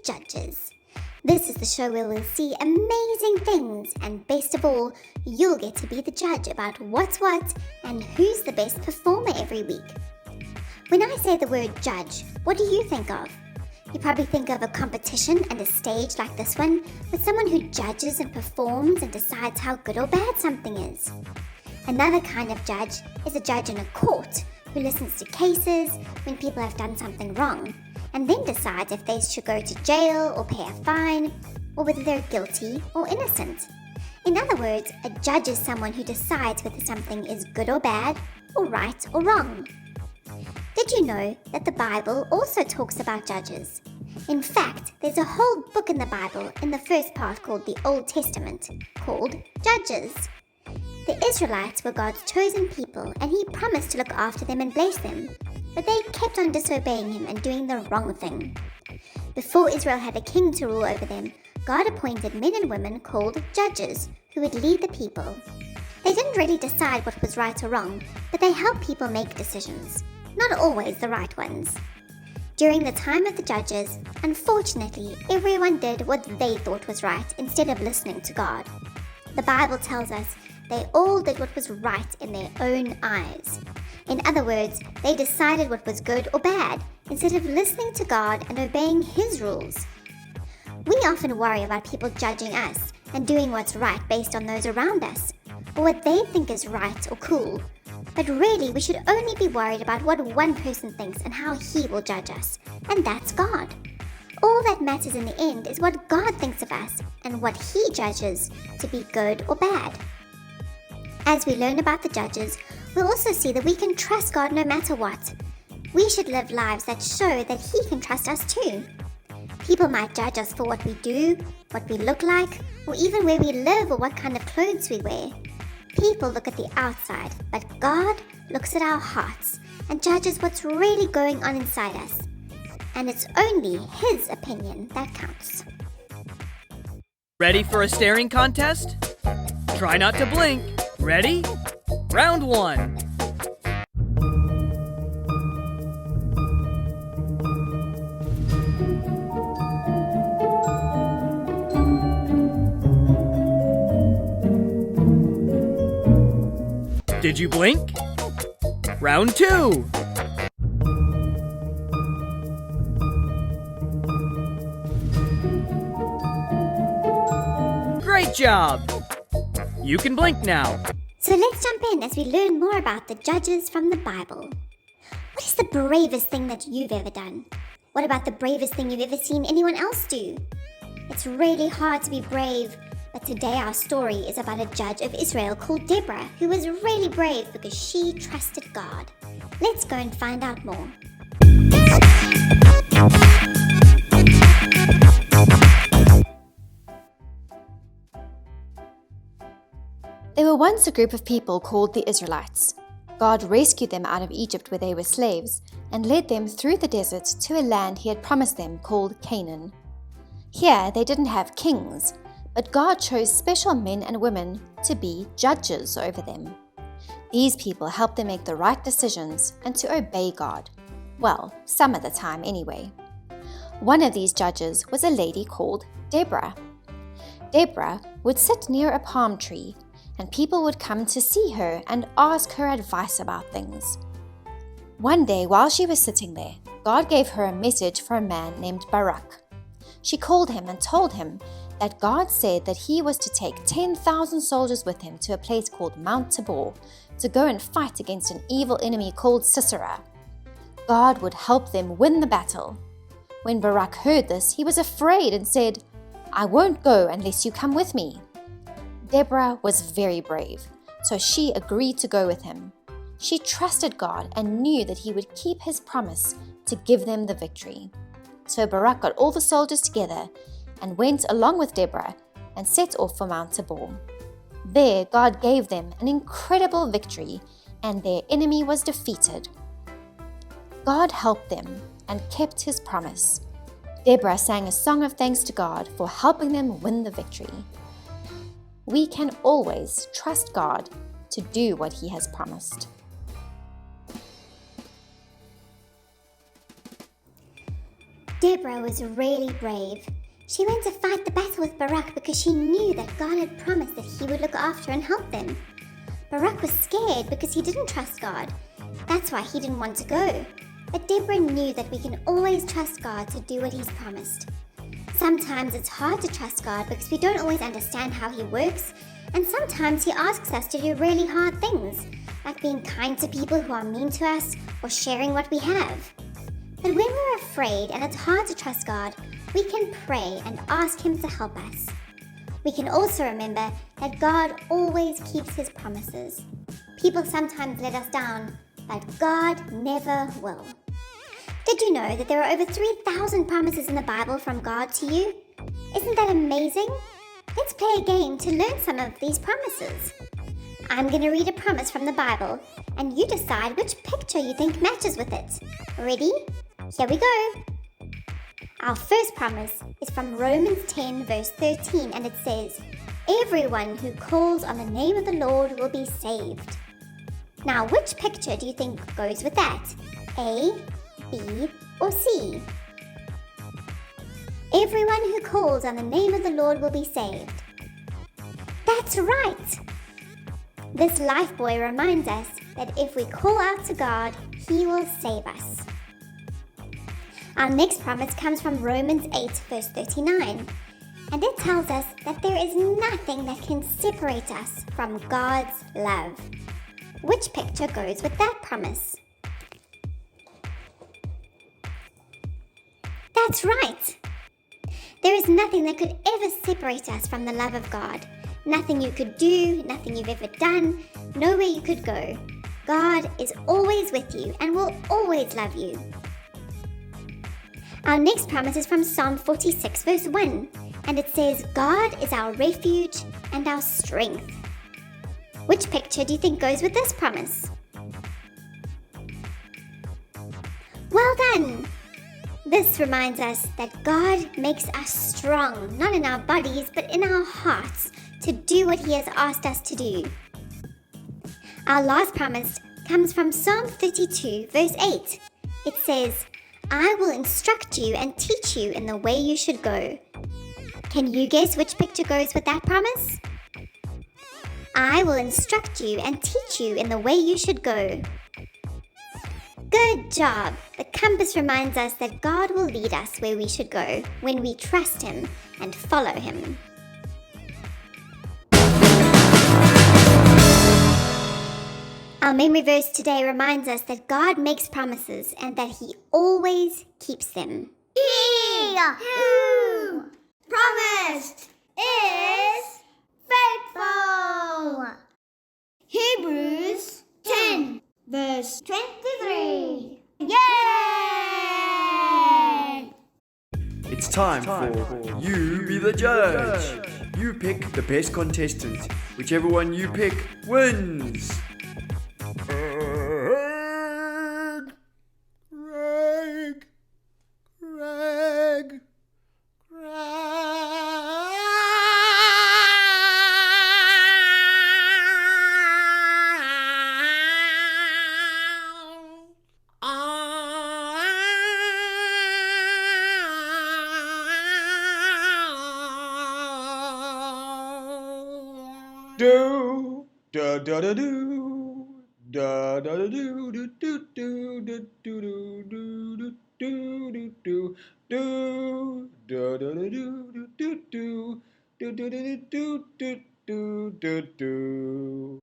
Judges. This is the show where we'll see amazing things, and best of all, you'll get to be the judge about what's what and who's the best performer every week. When I say the word judge, what do you think of? You probably think of a competition and a stage like this one, with someone who judges and performs and decides how good or bad something is. Another kind of judge is a judge in a court who listens to cases when people have done something wrong, and then decides if they should go to jail or pay a fine, or whether they're guilty or innocent. In other words, a judge is someone who decides whether something is good or bad, or right or wrong. Did you know that the Bible also talks about judges? In fact, there's a whole book in the Bible in the first part called the Old Testament, called Judges. The Israelites were God's chosen people, and He promised to look after them and bless them, but they kept on disobeying Him and doing the wrong thing. Before Israel had a king to rule over them, God appointed men and women called judges who would lead the people. They didn't really decide what was right or wrong, but they helped people make decisions, not always the right ones. During the time of the judges, unfortunately, everyone did what they thought was right instead of listening to God. The Bible tells us they all did what was right in their own eyes. In other words, they decided what was good or bad instead of listening to God and obeying His rules. We often worry about people judging us and doing what's right based on those around us, or what they think is right or cool. But really, we should only be worried about what one person thinks and how he will judge us, and that's God. All that matters in the end is what God thinks of us and what He judges to be good or bad. As we learn about the judges, we'll also see that we can trust God no matter what. We should live lives that show that He can trust us too. People might judge us for what we do, what we look like, or even where we live or what kind of clothes we wear. People look at the outside, but God looks at our hearts and judges what's really going on inside us. And it's only His opinion that counts. Ready for a staring contest? Try not to blink. Ready? Round 1. Did you blink? Round 2. Great job! You can blink now. So let's jump in as we learn more about the judges from the Bible. What is the bravest thing that you've ever done? What about the bravest thing you've ever seen anyone else do? It's really hard to be brave, but today our story is about a judge of Israel called Deborah, who was really brave because she trusted God. Let's go and find out more. There were once a group of people called the Israelites. God rescued them out of Egypt where they were slaves and led them through the desert to a land He had promised them called Canaan. Here they didn't have kings, but God chose special men and women to be judges over them. These people helped them make the right decisions and to obey God. Well, some of the time anyway. One of these judges was a lady called Deborah. Deborah would sit near a palm tree, and people would come to see her and ask her advice about things. One day while she was sitting there, God gave her a message for a man named Barak. She called him and told him that God said that he was to take 10,000 soldiers with him to a place called Mount Tabor to go and fight against an evil enemy called Sisera. God would help them win the battle. When Barak heard this, he was afraid and said, "I won't go unless you come with me." Deborah was very brave, so she agreed to go with him. She trusted God and knew that He would keep His promise to give them the victory. So Barak got all the soldiers together and went along with Deborah and set off for Mount Tabor. There, God gave them an incredible victory, and their enemy was defeated. God helped them and kept His promise. Deborah sang a song of thanks to God for helping them win the victory. We can always trust God to do what He has promised. Deborah was really brave. She went to fight the battle with Barak because she knew that God had promised that he would look after and help them. Barak was scared because he didn't trust God. That's why he didn't want to go. But Deborah knew that we can always trust God to do what he's promised. Sometimes it's hard to trust God because we don't always understand how he works, and sometimes he asks us to do really hard things, like being kind to people who are mean to us or sharing what we have. But when we're afraid and it's hard to trust God, we can pray and ask him to help us. We can also remember that God always keeps his promises. People sometimes let us down, but God never will. Did you know that there are over 3,000 promises in the Bible from God to you? Isn't that amazing? Let's play a game to learn some of these promises. I'm going to read a promise from the Bible, and you decide which picture you think matches with it. Ready? Here we go. Our first promise is from Romans 10 verse 13, and it says, "Everyone who calls on the name of the Lord will be saved." Now, which picture do you think goes with that? A, B, or C? Everyone who calls on the name of the Lord will be saved. That's right! This life buoy reminds us that if we call out to God, he will save us. Our next promise comes from Romans 8 verse 39, and it tells us that there is nothing that can separate us from God's love. Which picture goes with that promise? That's right! There is nothing that could ever separate us from the love of God. Nothing you could do, nothing you've ever done, nowhere you could go. God is always with you and will always love you. Our next promise is from Psalm 46 verse 1, and it says, "God is our refuge and our strength." Which picture do you think goes with this promise? Well done! This reminds us that God makes us strong, not in our bodies, but in our hearts, to do what he has asked us to do. Our last promise comes from Psalm 32 verse 8. It says, "I will instruct you and teach you in the way you should go." Can you guess which picture goes with that promise? I will instruct you and teach you in the way you should go. Good job! The compass reminds us that God will lead us where we should go when we trust him and follow him. Our memory verse today reminds us that God makes promises and that he always keeps them. He who promised is faithful. Hebrews 10 verse 23. Yay! It's time for You Be the Judge. You pick the best contestant. Whichever one you pick wins. Greg. Do da da da do da da da do do do do do do do do do do do da da da do do do do do do do do do do do.